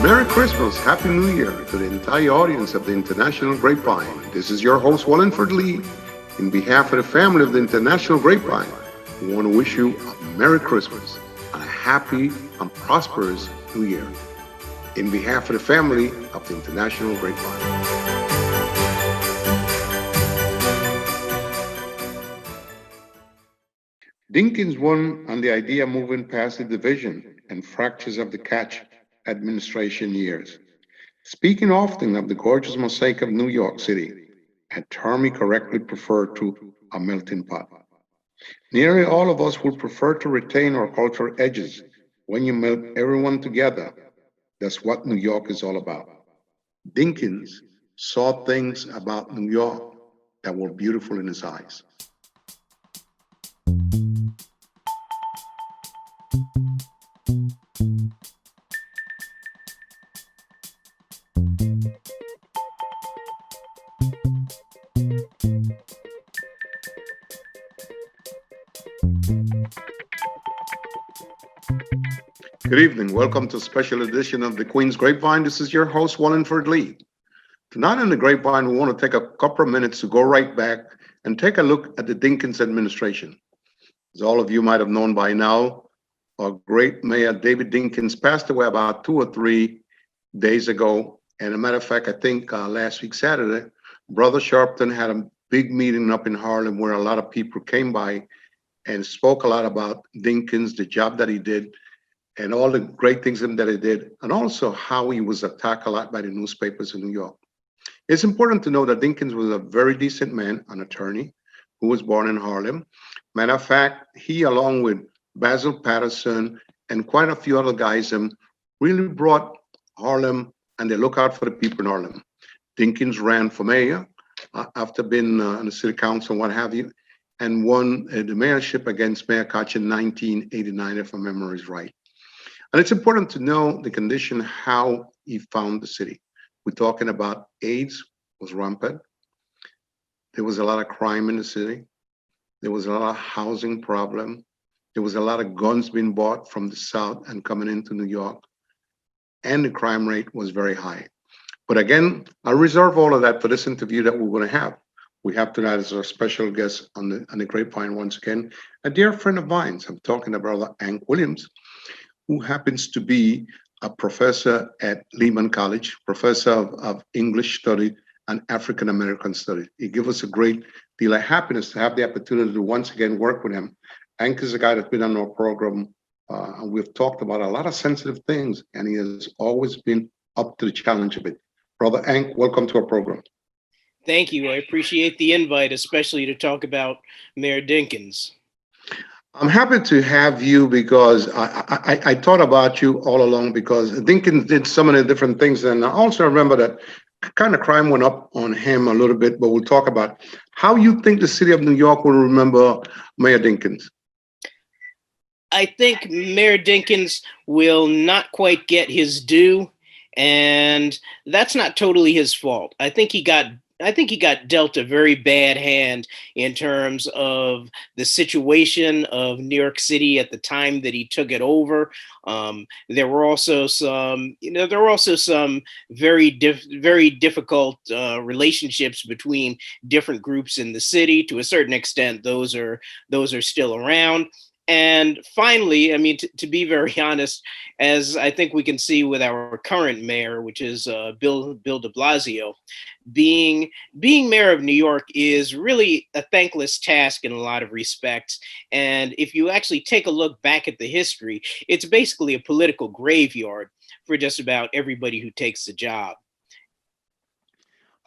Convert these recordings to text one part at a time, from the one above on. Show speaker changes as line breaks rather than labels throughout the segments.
Merry Christmas, Happy New Year to the entire audience of the International Grapevine. This is your host, Wallingford Lee. In behalf of the family of the International Grapevine, we want to wish you a Merry Christmas and a happy and prosperous New Year. In behalf of the family of the International Grapevine. Dinkins won on the idea moving past the division and fractures of the catch administration years. Speaking often of the gorgeous mosaic of New York City, a term he correctly preferred to a melting pot. Nearly all of us would prefer to retain our cultural edges. When you melt everyone together, that's what New York is all about. Dinkins saw things about New York that were beautiful in his eyes. Good evening. Welcome to a special edition of the Queen's Grapevine. This is your host, Wallingford Lee. Tonight on the Grapevine, we want to take a couple of minutes to go right back and take a look at the Dinkins Administration. As all of you might have known by now, our great Mayor David Dinkins passed away about 2 or 3 days ago. And a matter of fact, I think last week, Saturday, Brother Sharpton had a big meeting up in Harlem where a lot of people came by and spoke a lot about Dinkins, the job that he did, and all the great things that he did, and also how he was attacked a lot by the newspapers in New York. It's important to know that Dinkins was a very decent man, an attorney, who was born in Harlem. Matter of fact, he, along with Basil Patterson and quite a few other guys, really brought Harlem and they look out for the people in Harlem. Dinkins ran for mayor after being on the city council and what have you, and won the mayorship against Mayor Koch in 1989, if my memory is right. And it's important to know the condition, how he found the city. We're talking about AIDS was rampant. There was a lot of crime in the city. There was a lot of housing problem. There was a lot of guns being bought from the South and coming into New York. And the crime rate was very high. But again, I reserve all of that for this interview that we're going to have. We have tonight as our special guest on the Grapevine once again, a dear friend of mine. I'm talking about Brother Hank Williams, who happens to be a professor at Lehman College, professor of English study and African American studies. It gives us a great deal of happiness to have the opportunity to once again work with him. Hank is a guy that's been on our program, and we've talked about a lot of sensitive things, and he has always been up to the challenge of it. Brother Hank, welcome to our program.
Thank you. I appreciate the invite, especially to talk about Mayor Dinkins.
I'm happy to have you because I thought about you all along because Dinkins did so many different things. And I also remember that kind of crime went up on him a little bit, but we'll talk about how you think the city of New York will remember Mayor Dinkins.
I think Mayor Dinkins will not quite get his due, and that's not totally his fault. I think he got dealt a very bad hand in terms of the situation of New York City at the time that he took it over. There were also some very difficult relationships between different groups in the city. To a certain extent, those are still around. And finally, I mean, to be very honest, as I think we can see with our current mayor, which is Bill de Blasio, being mayor of New York is really a thankless task in a lot of respects. And if you actually take a look back at the history, it's basically a political graveyard for just about everybody who takes the job.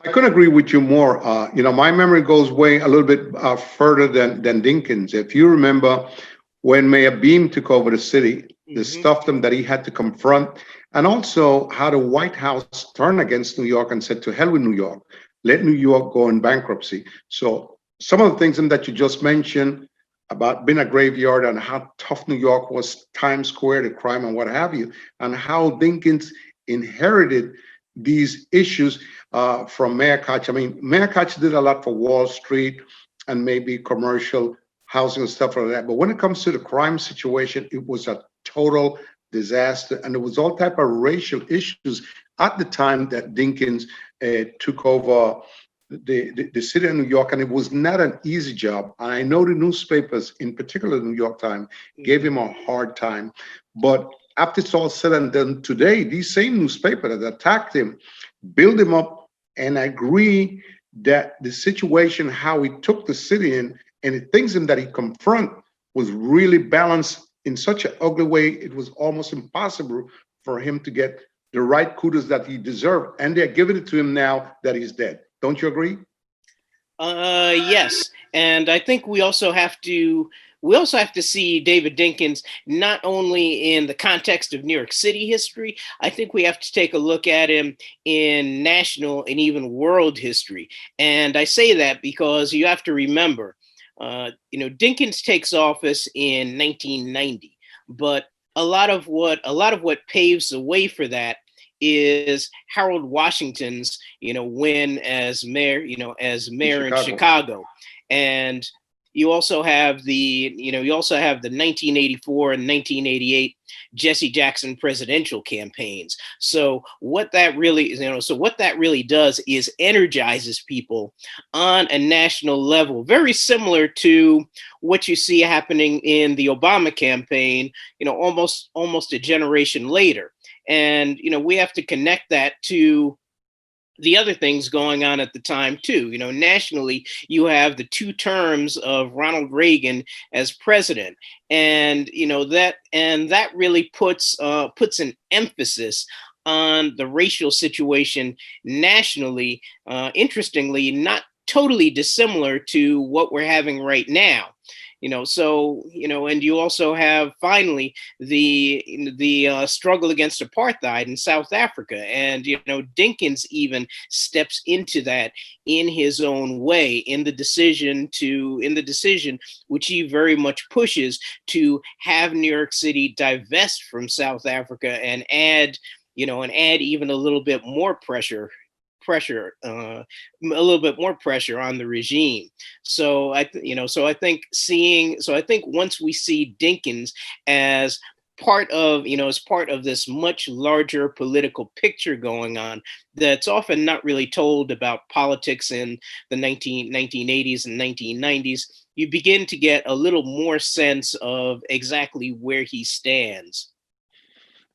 I couldn't agree with you more. My memory goes way a little bit further than Dinkins. If you remember, when Mayor Beam took over the city, the stuff that he had to confront, and also how the White House turned against New York and said, to hell with New York, let New York go in bankruptcy. So some of the things that you just mentioned about being a graveyard and how tough New York was, Times Square, the crime and what have you, and how Dinkins inherited these issues from Mayor Koch. I mean, Mayor Koch did a lot for Wall Street and maybe commercial housing and stuff like that. But when it comes to the crime situation, it was a total disaster, and there was all type of racial issues at the time that Dinkins took over the city of New York, and it was not an easy job. And I know the newspapers, in particular the New York Times, gave him a hard time. But after it's all said and done today, these same newspapers that attacked him build him up and agree that the situation, how he took the city in, and the things that he confront was really balanced in such an ugly way, it was almost impossible for him to get the right kudos that he deserved. And they're giving it to him now that he's dead. Don't you agree?
Yes, and I think we also have to see David Dinkins not only in the context of New York City history. I think we have to take a look at him in national and even world history. And I say that because you have to remember, Dinkins takes office in 1990, but a lot of what paves the way for that is Harold Washington's, win as mayor in Chicago. And you also have the 1984 and 1988 Jesse Jackson presidential campaigns. So what that really does is energizes people on a national level, very similar to what you see happening in the Obama campaign, almost a generation later. And we have to connect that to the other things going on at the time too. Nationally, you have the 2 terms of Ronald Reagan as president, and that really puts an emphasis on the racial situation nationally. Interestingly, not totally dissimilar to what we're having right now. And you also have finally the struggle against apartheid in South Africa, and Dinkins even steps into that in his own way in the decision which he very much pushes to have New York City divest from South Africa and add even a little bit more pressure on the regime. So I think once we see Dinkins as part of this much larger political picture going on that's often not really told about politics in the 1980s and 1990s, you begin to get a little more sense of exactly where he stands.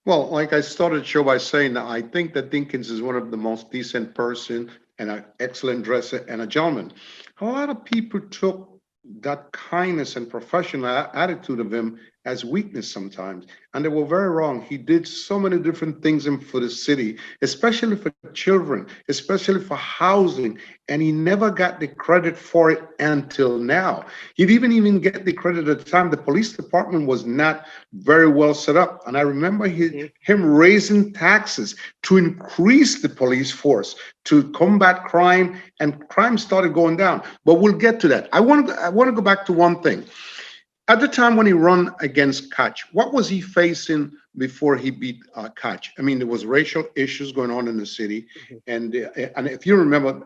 Well, like I started the show by saying, that I think that Dinkins is one of the most decent person and an excellent dresser and a gentleman. A lot of people took that kindness and professional attitude of him as weakness sometimes, and they were very wrong. He did so many different things for the city, especially for children, especially for housing, and he never got the credit for it until now. He didn't even get the credit at the time. The police department was not very well set up, and I remember him raising taxes to increase the police force to combat crime, and crime started going down. But we'll get to that. I want to go back to one thing. At the time when he ran against Koch, what was he facing before he beat Koch? I mean, there was racial issues going on in the city, and if you remember,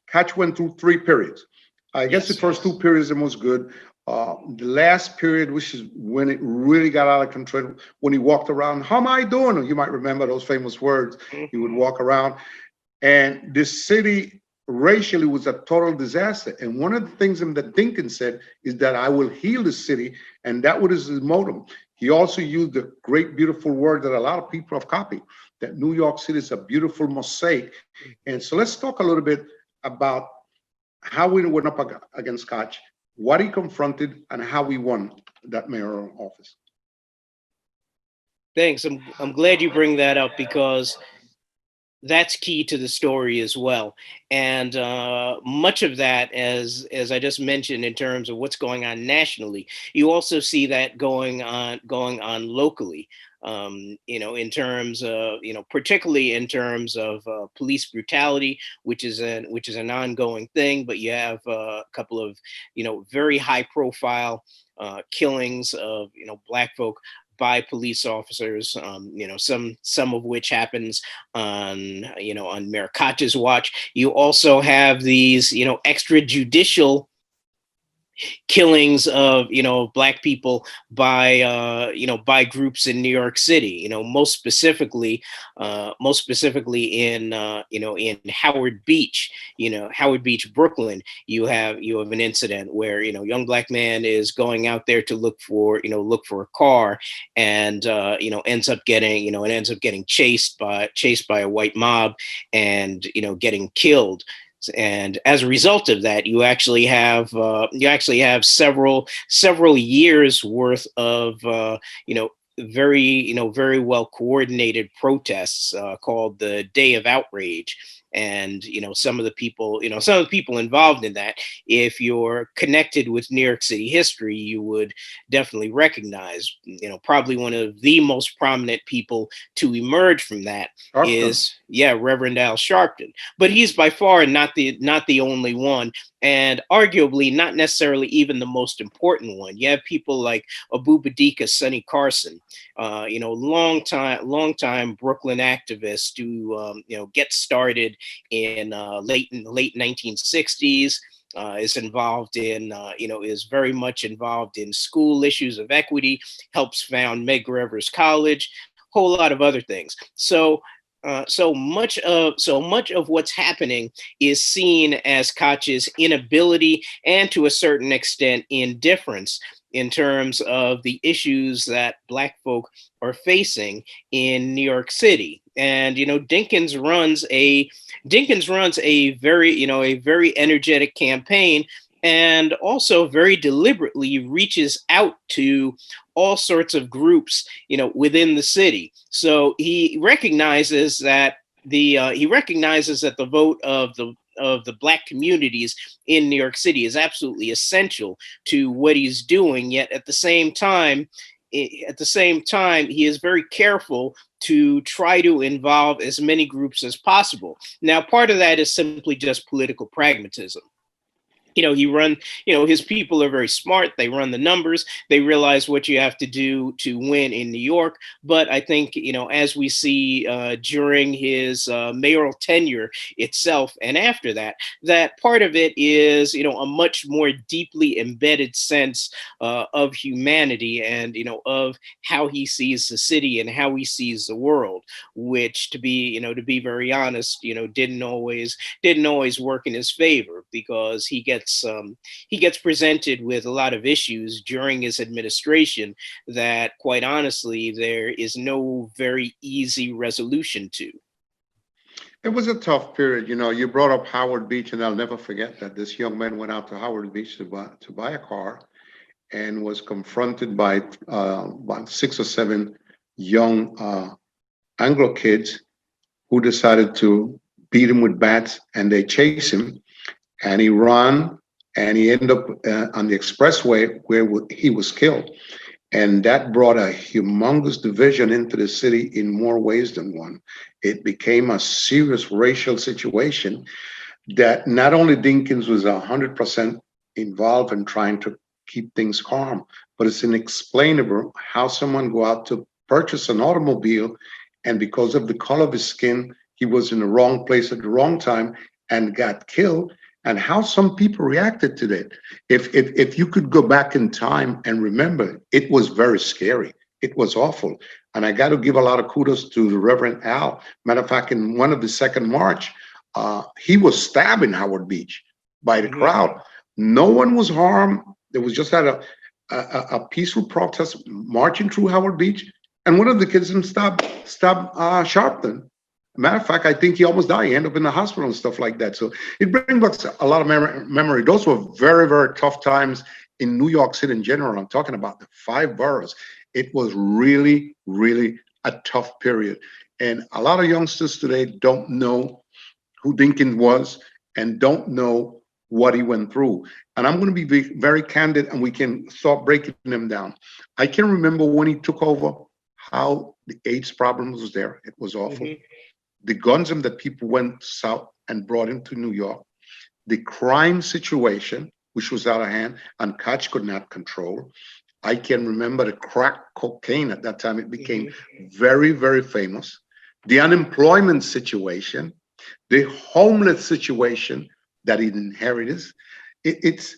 Koch went through 3 periods. I guess the first 2 periods it was good. The last period, which is when it really got out of control, when he walked around, "How am I doing?" You might remember those famous words. He would walk around, and this city racially was a total disaster. And one of the things that Dinkins said is that I will heal the city, and that was his motto. He also used the great, beautiful word that a lot of people have copied, that New York City is a beautiful mosaic. And so let's talk a little bit about how we went up against Koch, what he confronted, and how we won that mayoral office.
Thanks. I'm glad you bring that up because that's key to the story as well. And much of that, as I just mentioned, in terms of what's going on nationally, you also see that going on locally. In terms of, particularly in terms of police brutality, which is an ongoing thing. But you have a couple of, very high profile killings of, Black folk by police officers, some of which happens on Mayor Koch's watch. You also have these, extrajudicial killings of black people by by groups in New York City. Most specifically in in Howard Beach, Howard Beach, Brooklyn. You have an incident where young black man is going out there to look for a car, and ends up getting chased by a white mob, and getting killed. And as a result of that, you actually have several years worth of very well coordinated protests called the Day of Outrage. And some of the people involved in that, if you're connected with New York City history, you would definitely recognize. Probably one of the most prominent people to emerge from that
Sharpton.
is Reverend Al Sharpton. But he's by far not the only one, and arguably not necessarily even the most important one. You have people like Abubadika Sonny Carson, long time Brooklyn activist who gets started in late 1960s. Is involved in, is very much involved in school issues of equity, helps found Medgar Evers College, whole lot of other things. So much of what's happening is seen as Koch's inability and, to a certain extent, indifference in terms of the issues that Black folk are facing in New York City. And Dinkins runs a very energetic campaign, and also very deliberately reaches out to all sorts of groups within the city. So he recognizes that the vote of the Black communities in New York City is absolutely essential to what he's doing. Yet at the same time, he is very careful to try to involve as many groups as possible. Now, part of that is simply just political pragmatism. His people are very smart. They run the numbers. They realize what you have to do to win in New York. But I think, as we see during his mayoral tenure itself and after that, that part of it is, a much more deeply embedded sense of humanity, and, of how he sees the city and how he sees the world, which, to be very honest, didn't always work in his favor, because he gets presented with a lot of issues during his administration that, quite honestly, there is no very easy resolution to.
It was a tough period. You brought up Howard Beach, and I'll never forget that this young man went out to Howard Beach to buy a car, and was confronted by about 6 or 7 young Anglo kids who decided to beat him with bats, and they chased him, and he ran, and he ended up on the expressway where he was killed. And that brought a humongous division into the city in more ways than one. It became a serious racial situation that not only Dinkins was 100% involved in trying to keep things calm, but it's inexplainable how someone go out to purchase an automobile, and because of the color of his skin, he was in the wrong place at the wrong time and got killed. And how some people reacted to that. If you could go back in time and remember, it was very scary. It was awful. And I got to give a lot of kudos to the Reverend Al. Matter of fact, in one of the second march, he was stabbed in Howard Beach by the crowd. No one was harmed. There was just a peaceful protest marching through Howard Beach, and one of the kids stabbed Sharpton. Matter of fact, I think he almost died. He ended up in the hospital and stuff like that. So it brings back a lot of memory. Those were very, very tough times in New York City in general. I'm talking about the 5 boroughs. It was really, really a tough period. And a lot of youngsters today don't know who Dinkins was and don't know what he went through. And I'm going to be very candid, and we can start breaking them down. I can remember when he took over, how the AIDS problem was there. It was awful. The guns that people went south and brought into New York, the crime situation, which was out of hand and Koch could not control. I can remember the crack cocaine at that time. It became very, very famous. The unemployment situation, the homeless situation that he inherited. It's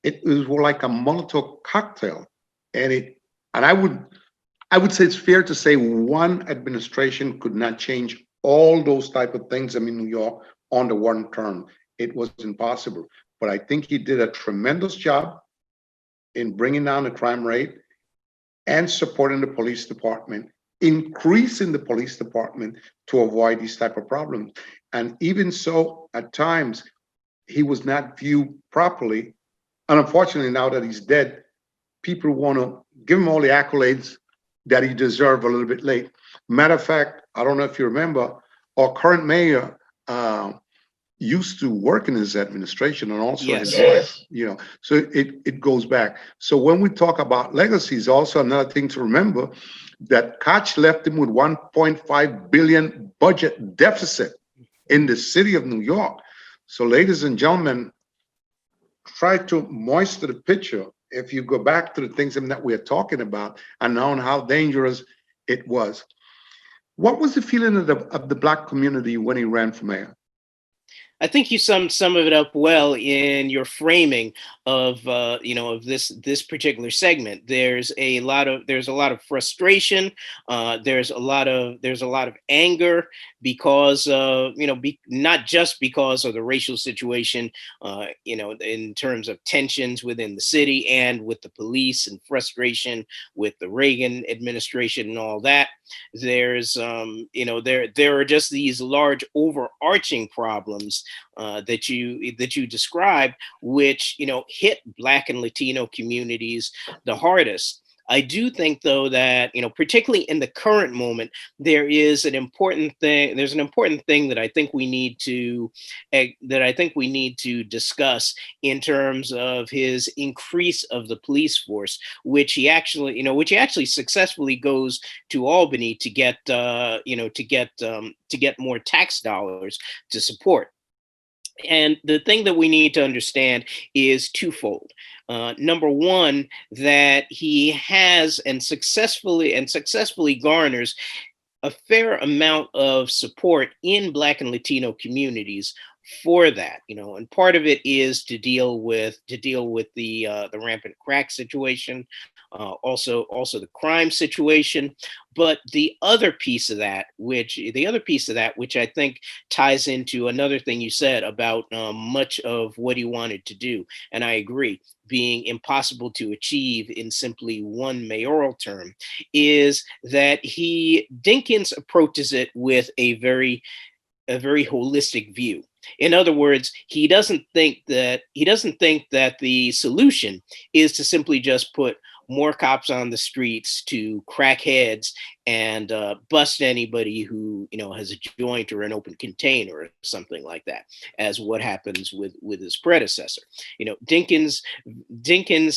it was like a Molotov cocktail, and I would say it's fair to say one administration could not change all those type of things in New York on the one term. It was impossible. But I think he did a tremendous job in bringing down the crime rate and supporting the police department, increasing the police department to avoid these type of problems. And even so, at times, he was not viewed properly. And unfortunately, now that he's dead, people want to give him all the accolades that he deserved a little bit late. Matter of fact, I don't know if you remember, our current mayor used to work in his administration and also his
Yes.
wife, so it goes back. So when we talk about legacies, also another thing to remember that Koch left him with 1.5 billion budget deficit in the city of New York. So ladies and gentlemen, try to moisten the picture if you go back to the things that we are talking about and on how dangerous it was. What was the feeling of the Black community when he ran for mayor?
I think you summed some of it up well in your framing of of this particular segment. There's a lot of frustration. There's a lot of anger because of not just because of the racial situation, in terms of tensions within the city and with the police and frustration with the Reagan administration and all that. There are just these large overarching problems that you described, which hit Black and Latino communities the hardest. I do think, though, that particularly in the current moment, there's an important thing that I think we need to discuss in terms of his increase of the police force, which he actually successfully goes to Albany to get more tax dollars to support. And the thing that we need to understand is twofold. Number one, that he has and successfully garners a fair amount of support in Black and Latino communities for that, and part of it is to deal with the rampant crack situation, also the crime situation. But the other piece of that, which I think ties into another thing you said about much of what he wanted to do, and I agree, being impossible to achieve in simply one mayoral term, is that Dinkins approaches it with a very holistic view. In other words, he doesn't think that the solution is to simply just put more cops on the streets to crack heads and bust anybody who has a joint or an open container or something like that, as what happens with his predecessor. Dinkins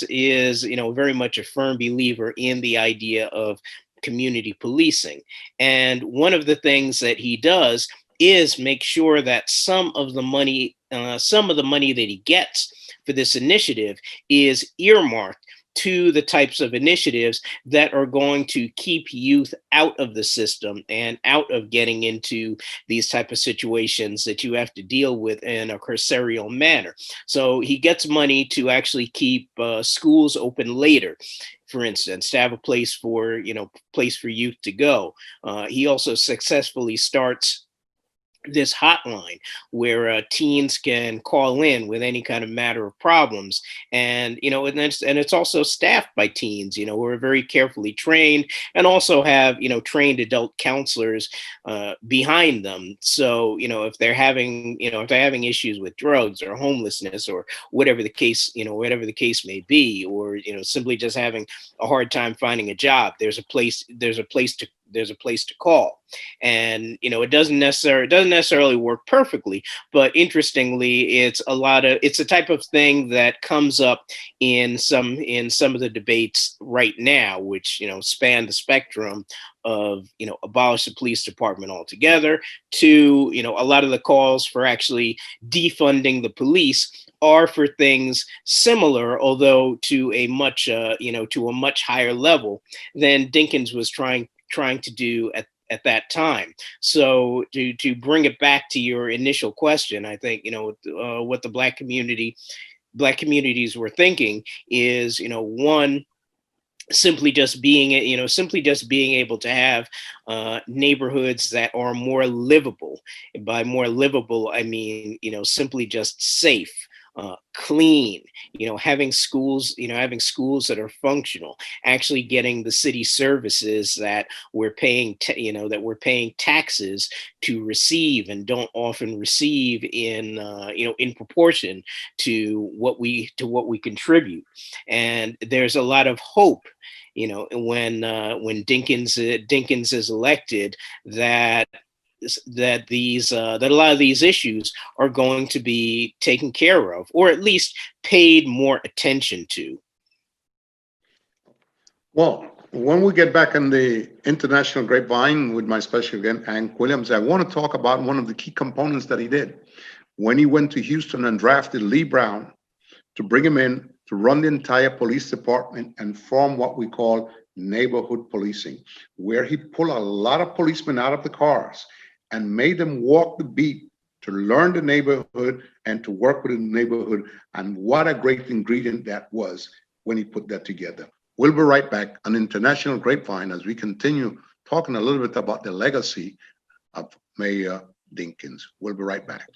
is very much a firm believer in the idea of community policing, and one of the things that he does is make sure that some of the money that he gets for this initiative is earmarked to the types of initiatives that are going to keep youth out of the system and out of getting into these type of situations that you have to deal with in a carceral manner. So he gets money to actually keep schools open later, for instance, to have a place for youth to go. He also successfully starts this hotline where teens can call in with any kind of matter of problems, and it's also staffed by teens who are very carefully trained and also have trained adult counselors behind them. So if they're having issues with drugs or homelessness or whatever the case may be, or simply just having a hard time finding a job, there's a place to call. And it doesn't necessarily work perfectly, but interestingly, it's a type of thing that comes up in some of the debates right now, which span the spectrum of abolish the police department altogether to a lot of the calls for actually defunding the police are for things similar, although to a much higher level than Dinkins was trying to do at that time. So to bring it back to your initial question, I think what the Black community Black communities were thinking is, one, simply just being able to have neighborhoods that are more livable. And by more livable, I mean, simply just safe, clean, having schools that are functional, actually getting the city services that we're paying taxes to receive and don't often receive in proportion to what we contribute. And there's a lot of hope, when Dinkins is elected, that a lot of these issues are going to be taken care of, or at least paid more attention to.
Well, when we get back in the international grapevine with my special guest, Hank Williams, I want to talk about one of the key components that he did when he went to Houston and drafted Lee Brown to bring him in to run the entire police department and form what we call neighborhood policing, where he pulled a lot of policemen out of the cars and made them walk the beat to learn the neighborhood and to work with the neighborhood. And what a great ingredient that was when he put that together. We'll be right back on International Grapevine as we continue talking a little bit about the legacy of Mayor Dinkins. We'll be right back.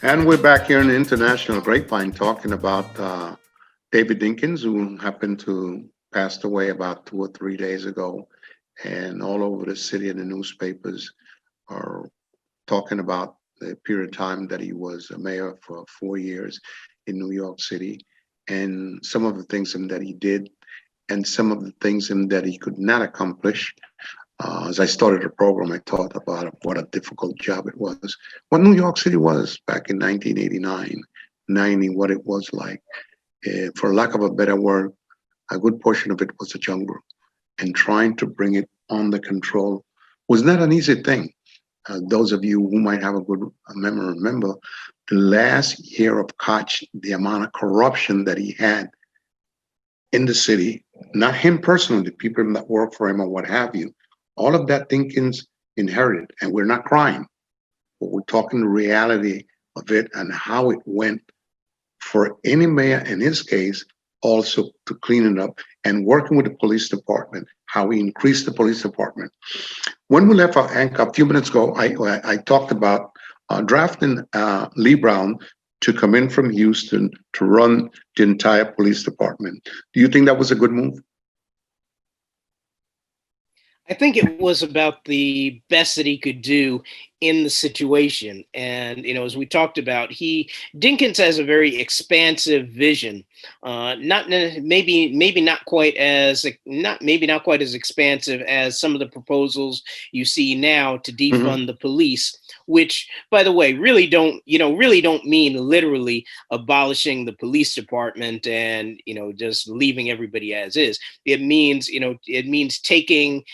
And we're back here in the International Grapevine talking about David Dinkins, who happened to passed away about 2 or 3 days ago. And all over the city and the newspapers are talking about the period of time that he was a mayor for 4 years in New York City, and some of the things that he did and some of the things that he could not accomplish. As I started the program, I thought about what a difficult job it was, what New York City was back in 1989, 90, what it was like. For lack of a better word, a good portion of it was a jungle, and trying to bring it under control was not an easy thing. Those of you who might have a good memory remember the last year of Koch, the amount of corruption that he had in the city, not him personally, the people that work for him or what have you. All of that Dinkins inherited, and we're not crying, but we're talking the reality of it and how it went for any mayor in his case also to clean it up, and working with the police department, how we increased the police department. When we left a few minutes ago, I talked about drafting Lee Brown to come in from Houston to run the entire police department. Do you think that was a good move?
I think it was about the best that he could do in the situation. And, as we talked about, Dinkins has a very expansive vision. Not maybe not quite as expansive as some of the proposals you see now to defund the police, which, by the way, really don't mean literally abolishing the police department and, just leaving everybody as is. It means taking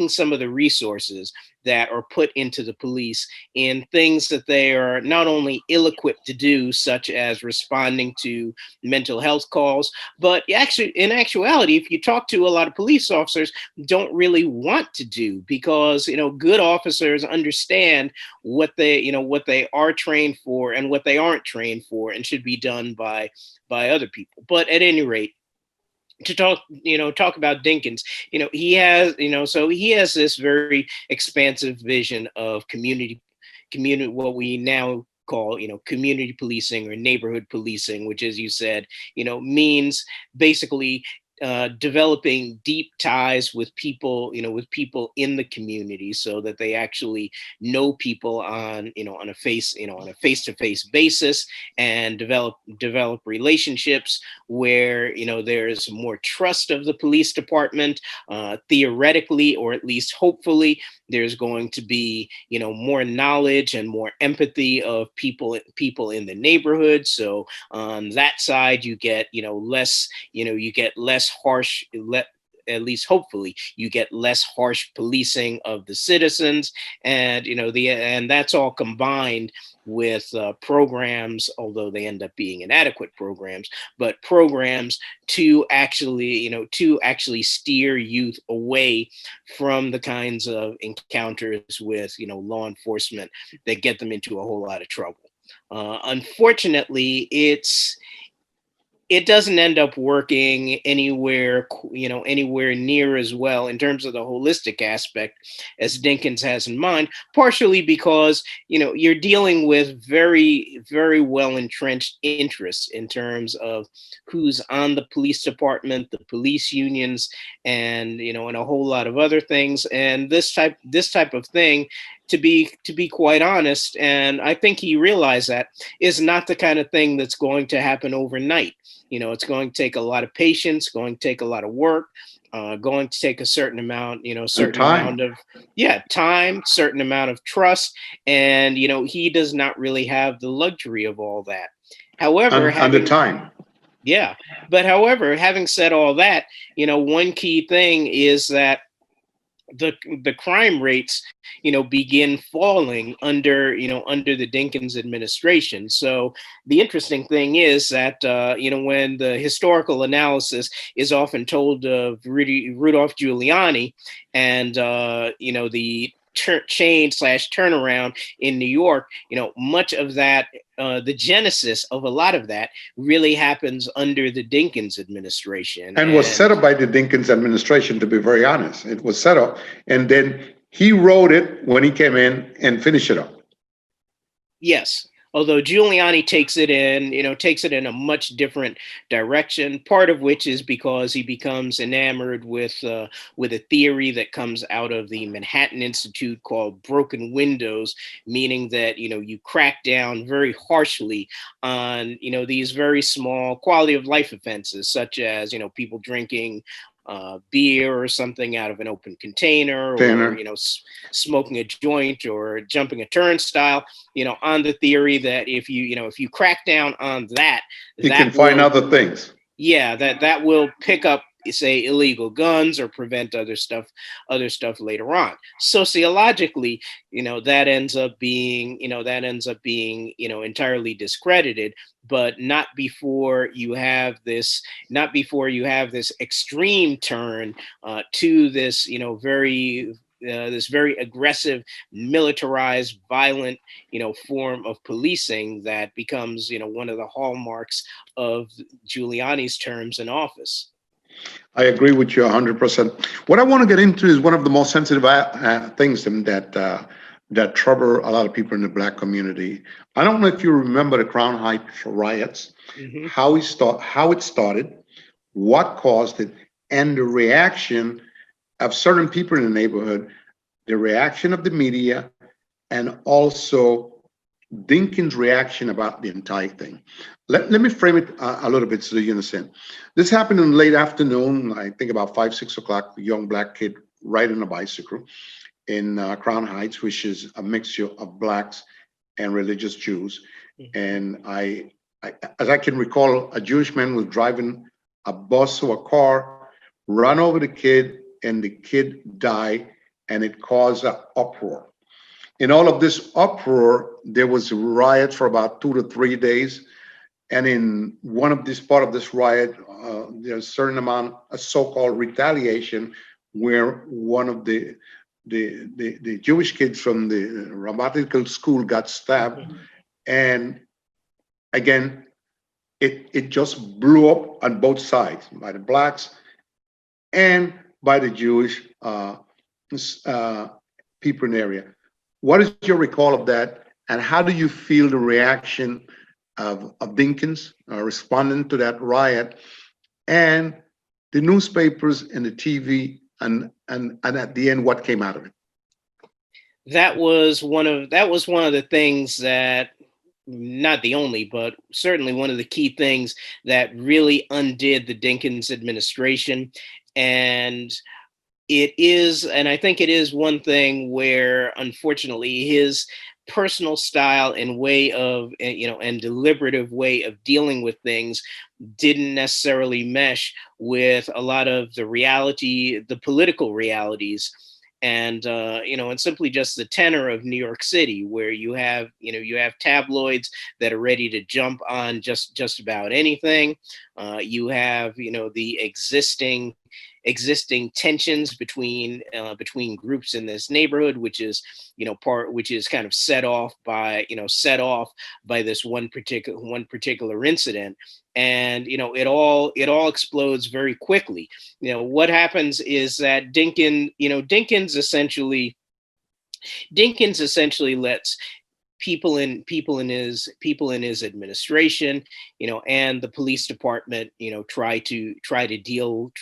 some of the resources that are put into the police in things that they are not only ill-equipped to do, such as responding to mental health calls, but actually, in actuality, if you talk to a lot of police officers, don't really want to do, because good officers understand what they are trained for and what they aren't trained for, and should be done by other people. But at any rate, to talk about Dinkins, he has this very expansive vision of community, what we now call community policing or neighborhood policing, which, as you said, means basically developing deep ties with people, with people in the community, so that they actually know people on a face-to-face basis, and develop relationships where there's more trust of the police department. Theoretically, or at least hopefully, there's going to be more knowledge and more empathy of people in the neighborhood. So on that side, you get less harsh, at least hopefully you get less harsh policing of the citizens. And and that's all combined with programs, although they end up being inadequate programs, but programs to actually steer youth away from the kinds of encounters with law enforcement that get them into a whole lot of trouble. Unfortunately, it doesn't end up working anywhere near as well in terms of the holistic aspect as Dinkins has in mind, partially because you're dealing with very, very well entrenched interests in terms of who's on the police department, the police unions, and and a whole lot of other things. And this type of thing, to be quite honest, and I think he realized that, is not the kind of thing that's going to happen overnight. It's going to take a lot of patience, going to take a lot of work, going to take a certain amount, amount of time, certain amount of trust, and he does not really have the luxury of all that. However,
and the time.
Yeah, but however, having said all that, one key thing is that the crime rates begin falling under the Dinkins administration. So the interesting thing is that when the historical analysis is often told of Rudolph Giuliani and the change/turnaround in New York, much of that, the genesis of a lot of that really happens under the Dinkins administration.
And was set up by the Dinkins administration, to be very honest. It was set up, and then he wrote it when he came in and finished it up.
Yes. Although Giuliani takes it in a much different direction, part of which is because he becomes enamored with a theory that comes out of the Manhattan Institute called broken windows, meaning that you crack down very harshly on these very small quality of life offenses, such as people drinking beer or something out of an open container, or smoking a joint or jumping a turnstile, on the theory that if you crack down on that,
you can find other things.
Yeah, that will pick up, say, illegal guns, or prevent other stuff later on. Sociologically, that ends up being entirely discredited, but not before you have this extreme turn to this very aggressive, militarized, violent, form of policing that becomes, one of the hallmarks of Giuliani's terms in office.
I agree with you 100%. What I want to get into is one of the most sensitive things that trouble a lot of people in the Black community. I don't know if you remember the Crown Heights riots, how it started, what caused it, and the reaction of certain people in the neighborhood, the reaction of the media, and also Dinkins' reaction about the entire thing. Let me frame it a little bit so you understand. This happened in late afternoon, I think about 5-6 o'clock. A young Black kid riding a bicycle in Crown Heights, which is a mixture of Blacks and religious Jews. And as I can recall, a Jewish man was driving a bus or a car, run over the kid, and the kid died and it caused an uproar. In all of this uproar, there was a riot for about 2 to 3 days. And in one of this part of this riot, there's a certain amount of so-called retaliation, where one of the Jewish kids from the rabbinical school got stabbed. And again, it just blew up on both sides, by the blacks and by the Jewish people in the area. What is your recall of that, and how do you feel the reaction of Dinkins responding to that riot, and the newspapers and the TV, and at the end, what came out of it?
That was one of the things that, not the only, but certainly one of the key things that really undid the Dinkins administration. And I think it is one thing where, unfortunately, his personal style and way of, and deliberative way of dealing with things didn't necessarily mesh with a lot of the political realities, and and simply just the tenor of New York City, where you have tabloids that are ready to jump on just about anything. You have the existing tensions between groups in this neighborhood, which is kind of set off by this one particular incident. And it all explodes very quickly. What happens is that Dinkins essentially lets people in his administration, and the police department, try to deal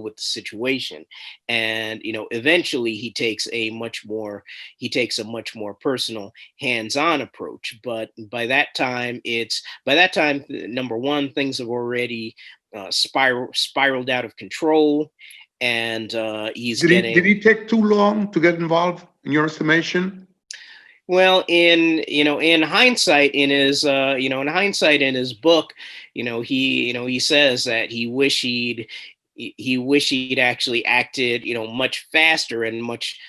with the situation. And eventually he takes a much more personal, hands-on approach. But by that time, number one, things have already spiraled out of control, and
Did he take too long to get involved, in your estimation?
Well, in hindsight, in his book, he says that he wished he'd actually acted, much faster and much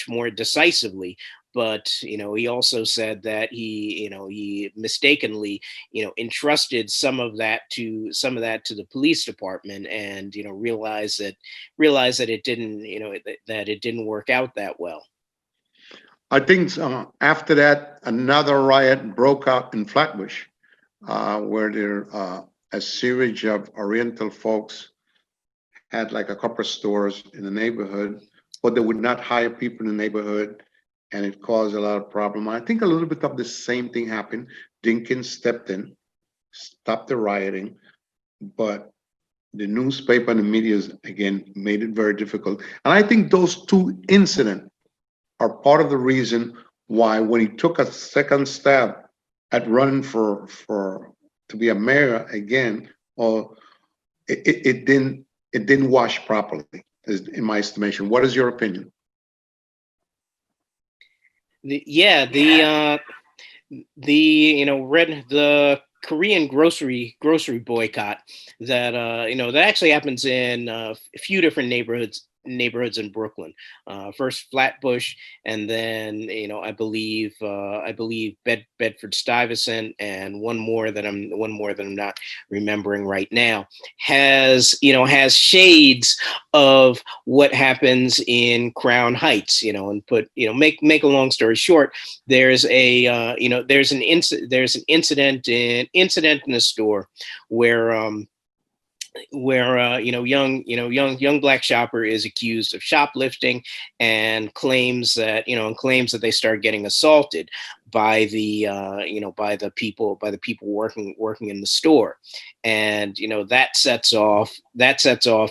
more decisively. But he also said that he mistakenly entrusted some of that to the police department, and realized that it didn't work out that well.
I think after that, another riot broke out in Flatbush, where there a series of Oriental folks had like a couple of stores in the neighborhood, but they would not hire people in the neighborhood, and it caused a lot of problem. I think a little bit of the same thing happened. Dinkins stepped in, stopped the rioting, but the newspaper and the media again made it very difficult. And I think those two incidents are part of the reason why, when he took a second stab at running to be a mayor again, or it didn't wash properly, in my estimation. What is your opinion?
The Korean grocery boycott that that actually happens in a few different neighborhoods in Brooklyn. First Flatbush, and then I believe Bedford Stuyvesant, and one more that I'm not remembering right now, has shades of what happens in Crown Heights. And make a long story short, there's an incident in a store where young black shopper is accused of shoplifting, and claims that they start getting assaulted by the people working in the store. And that sets off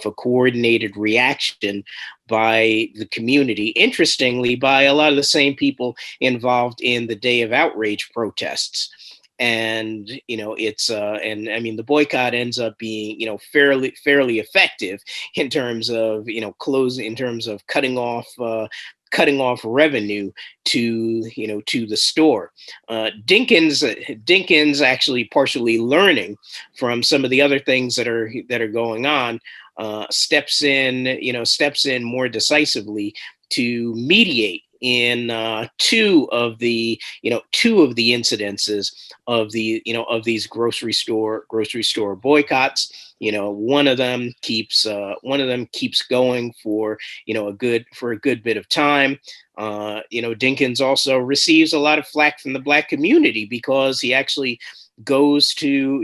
a coordinated reaction by the community, interestingly by a lot of the same people involved in the Day of Outrage protests. And the boycott ends up being fairly effective in terms of cutting off revenue to the store. Dinkins actually, partially learning from some of the other things that are going on, steps in more decisively to mediate in two of the incidences of these grocery store boycotts. One of them keeps going for a good bit of time. Dinkins also receives a lot of flack from the Black community because he actually goes to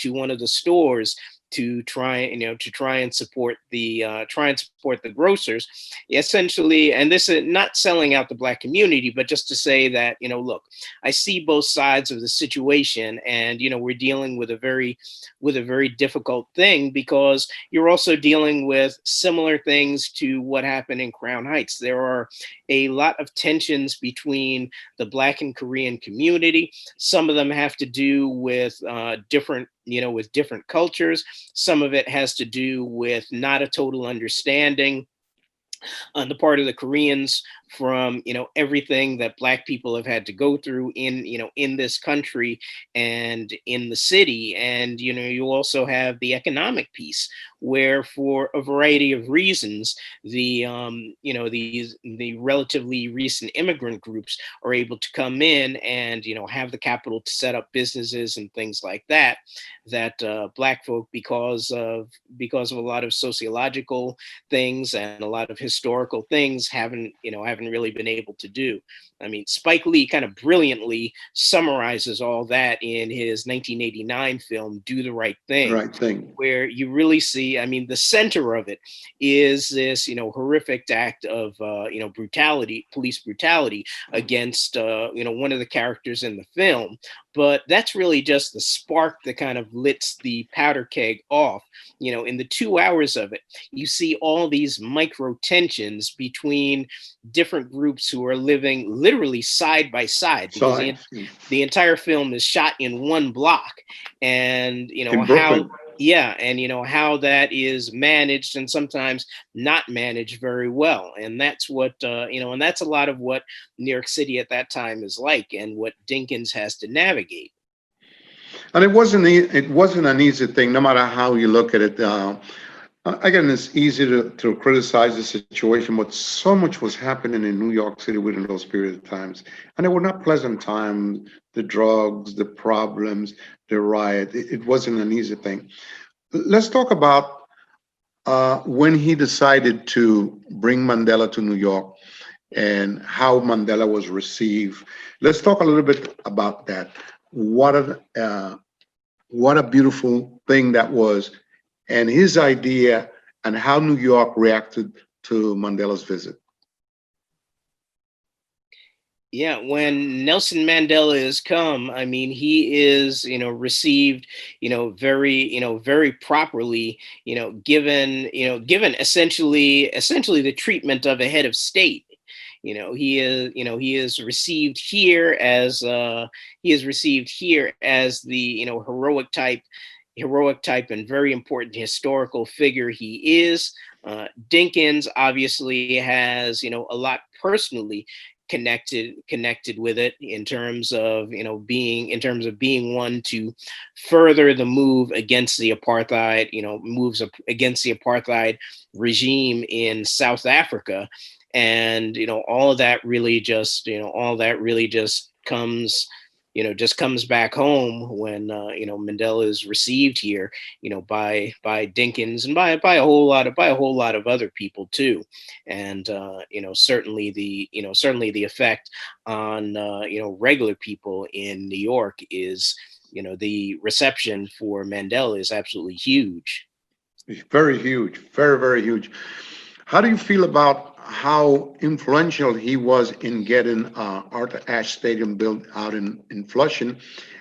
one of the stores to try and support the grocers, essentially. And this is not selling out the Black community, but just to say that, look, I see both sides of the situation, and we're dealing with a very difficult thing, because you're also dealing with similar things to what happened in Crown Heights. There are a lot of tensions between the Black and Korean community. Some of them have to do with different cultures. Some of it has to do with not a total understanding on the part of the Koreans from everything that Black people have had to go through in this country and in the city. And you also have the economic piece, where for a variety of reasons the the relatively recent immigrant groups are able to come in and have the capital to set up businesses and things like that Black folk, because of a lot of sociological things and a lot of historical things, haven't really been able to do. I mean, Spike Lee kind of brilliantly summarizes all that in his 1989 film Do the Right Thing, where you really see, I mean, the center of it is this horrific act of police brutality against one of the characters in the film. But that's really just the spark that kind of lits the powder keg off. In the 2 hours of it, you see all these micro tensions between different groups who are living literally side by side, because the entire film is shot in one block. And how that is managed, and sometimes not managed very well. And that's what and that's a lot of what New York City at that time is like, and what Dinkins has to navigate.
And it wasn't an easy thing, no matter how you look at it. Again, it's easy to criticize the situation, but so much was happening in New York City within those periods of times. And they were not pleasant times, the drugs, the problems, the riot. It wasn't an easy thing. Let's talk about when he decided to bring Mandela to New York and how Mandela was received. Let's talk a little bit about that. What a beautiful thing that was, and his idea, and how New York reacted to Mandela's visit.
Yeah, when Nelson Mandela is come, I mean, he is, received, very properly, given essentially the treatment of a head of state. He is received here as the heroic type and very important historical figure he is. Dinkins obviously has, a lot personally connected with it, in terms of being one to further the move against the apartheid, moves against the apartheid regime in South Africa. And all of that really just comes back home when Mandela is received here, by Dinkins, and by a whole lot of other people too. And certainly the effect on regular people in New York is, the reception for Mandela is absolutely huge.
Very huge, very, very huge. How do you feel about how influential he was in getting Arthur Ashe Stadium built out in Flushing?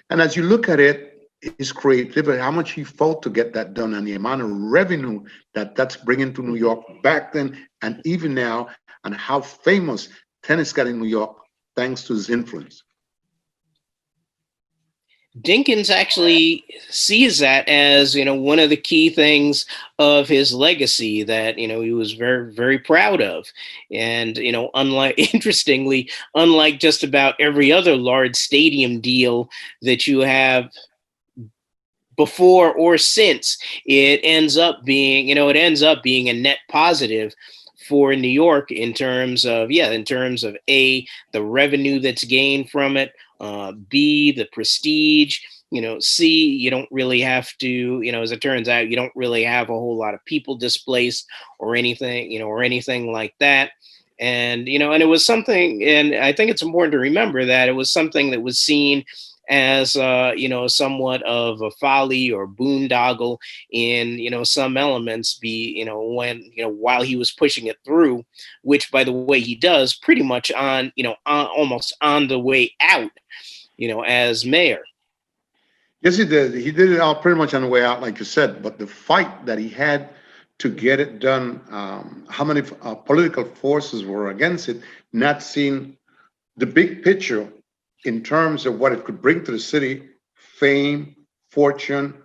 And as you look at it, his creativity, how much he fought to get that done, and the amount of revenue that's bringing to New York back then and even now, and how famous tennis got in New York thanks to his influence.
Dinkins actually sees that as, one of the key things of his legacy that, he was very, very proud of. And, interestingly, unlike just about every other large stadium deal that you have before or since, it ends up being a net positive for New York in terms of, A, the revenue that's gained from it, B, the prestige, C, you don't really have to, as it turns out, you don't really have a whole lot of people displaced or anything, or anything like that. And, and it was something, and I think it's important to remember that it was something that was seen as, somewhat of a folly or boondoggle in, some elements when, while he was pushing it through, which by the way, he does pretty much almost on the way out, as mayor.
Yes, he did. He did it all pretty much on the way out, like you said. But the fight that he had to get it done, how many political forces were against it, not seeing the big picture in terms of what it could bring to the city, fame, fortune,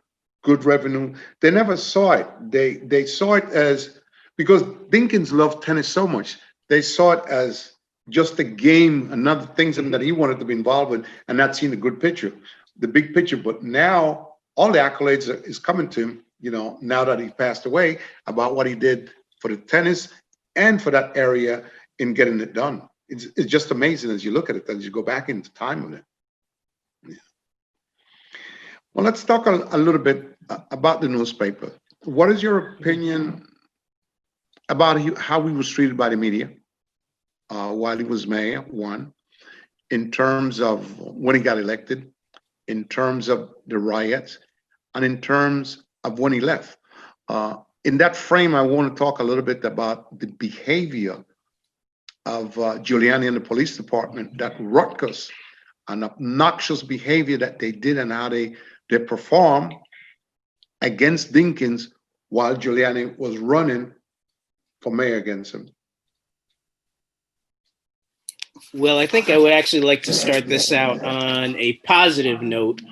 good revenue. They never saw it. They saw it as, because Dinkins loved tennis so much, they saw it as just a game, another thing that he wanted to be involved with, and not seeing the good picture, the big picture. But now all the accolades is coming to him, now that he passed away, about what he did for the tennis and for that area in getting it done. It's just amazing as you look at it, as you go back into time with it. Yeah. Well, let's talk a little bit about the newspaper. What is your opinion about how he was treated by the media while he was mayor, one, in terms of when he got elected, in terms of the riots, and in terms of when he left? In that frame, I want to talk a little bit about the behavior of Giuliani and the police department, that ruckus and obnoxious behavior that they did, and how they performed against Dinkins while Giuliani was running for mayor against him.
Well, I think I would actually like to start this out on a positive note.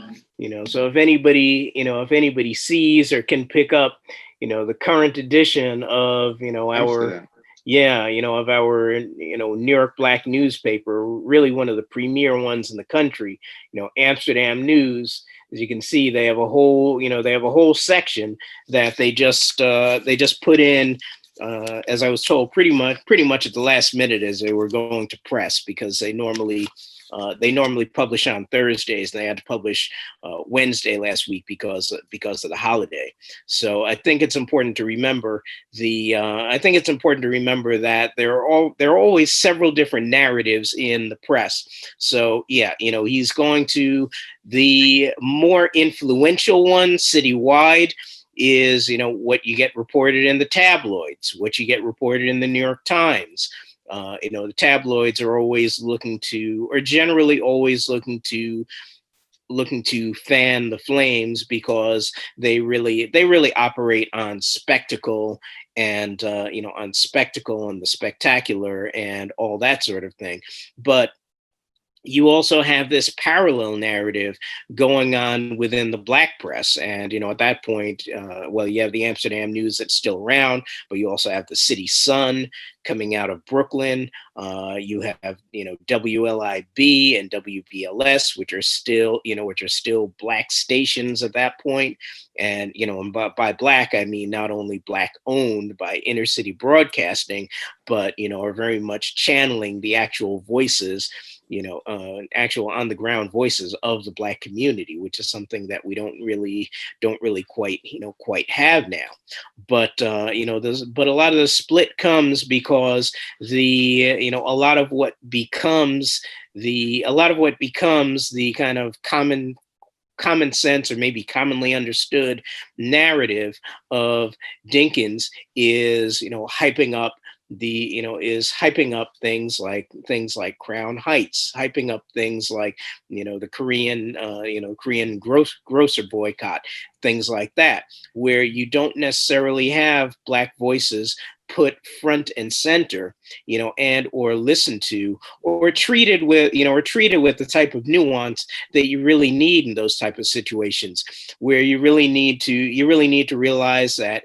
So if anybody sees or can pick up, the current edition of, our New York Black newspaper, really one of the premier ones in the country, Amsterdam News. As you can see, they have a whole section that they just put in, as I was told, pretty much at the last minute as they were going to press, because they normally publish on Thursdays, and they had to publish Wednesday last week because of the holiday. So I think it's important to remember that there are always several different narratives in the press. So yeah, he's going to the more influential one citywide is, what you get reported in the tabloids, what you get reported in the New York Times. The tabloids are generally always looking to fan the flames, because they really operate on spectacle and the spectacular and all that sort of thing. But you also have this parallel narrative going on within the Black press. And, at that point, you have the Amsterdam News that's still around, but you also have the City Sun coming out of Brooklyn. You have, WLIB and WBLS, which are still Black stations at that point. And, by Black, I mean not only Black owned by Inner City Broadcasting, but, are very much channeling the actual voices, actual on the ground voices of the Black community, which is something that we don't really quite have now. But but a lot of the split comes because a lot of what becomes the kind of common sense, or maybe commonly understood narrative of Dinkins is hyping up things like Crown Heights, hyping up things like the Korean grocer boycott, things like that, where you don't necessarily have Black voices put front and center, and or listened to, or treated with the type of nuance that you really need in those type of situations, where you really need to realize that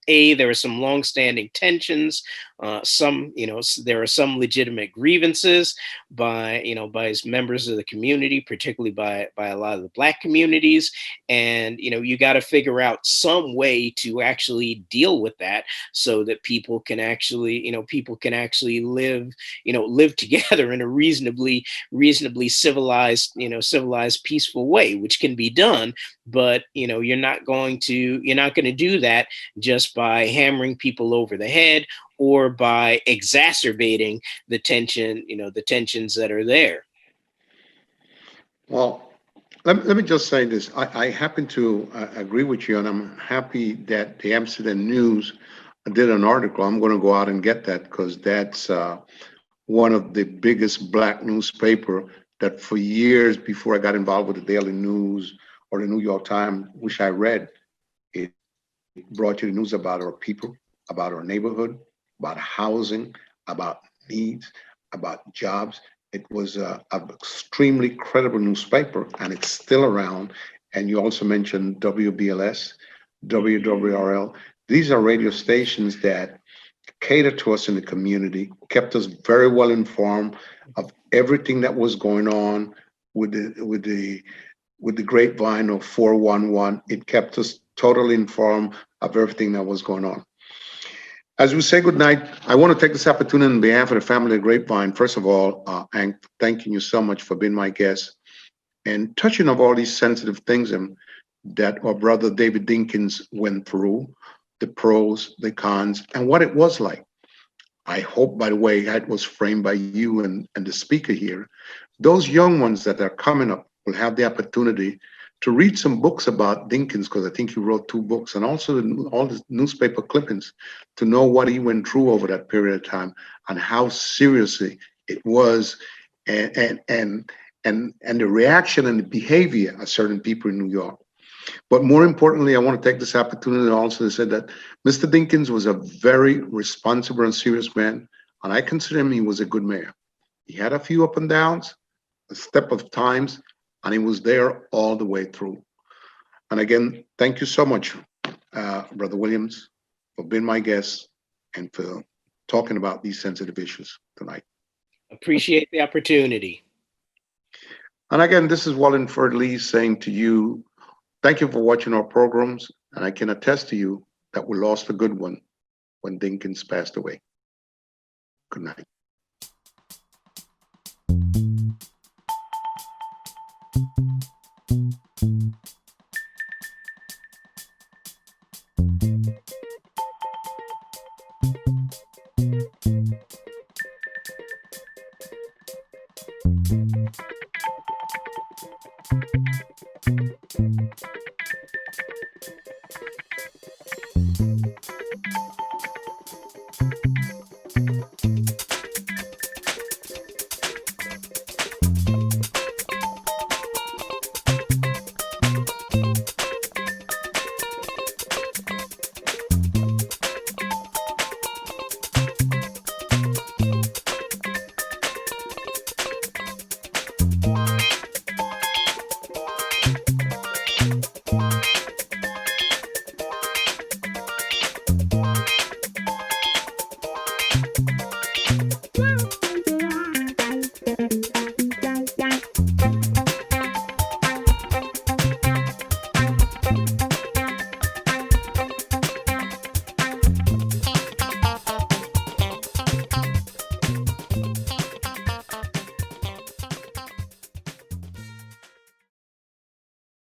there are some longstanding tensions. There are some legitimate grievances by his members of the community, particularly by a lot of the Black communities. And, you got to figure out some way to actually deal with that so that people can actually live together in a reasonably civilized, peaceful way, which can be done. But you're not going to do that just by hammering people over the head or by exacerbating the tensions that are there.
Well, let me just say this. I happen to agree with you, and I'm happy that the Amsterdam News did an article. I'm going to go out and get that because that's one of the biggest Black newspaper that for years before I got involved with the Daily News or the New York Times, which I read, it brought you the news about our people, about our neighborhood, about housing, about needs, about jobs. It was a extremely credible newspaper, and it's still around. And you also mentioned WBLS, WWRL. These are radio stations that cater to us in the community, kept us very well informed of everything that was going on with the grapevine of 411. It kept us totally informed of everything that was going on. As we say goodnight, I want to take this opportunity on behalf of the family of Grapevine, first of all, and thanking you so much for being my guest and touching on all these sensitive things that our brother David Dinkins went through, the pros, the cons, and what it was like. I hope, by the way, that was framed by you and the speaker here. Those young ones that are coming up will have the opportunity to read some books about Dinkins, because I think he wrote 2 books, and also all the newspaper clippings to know what he went through over that period of time and how seriously it was, and the reaction and the behavior of certain people in New York. But more importantly, I want to take this opportunity also to say that Mr. Dinkins was a very responsible and serious man, and I consider him he was a good mayor. He had a few up and downs, a step of times, and he was there all the way through. And again, thank you so much, Brother Williams, for being my guest and for talking about these sensitive issues tonight.
Appreciate the opportunity.
And again, this is Wallingford Lee saying to you, thank you for watching our programs, and I can attest to you that we lost a good one when Dinkins passed away. Good night.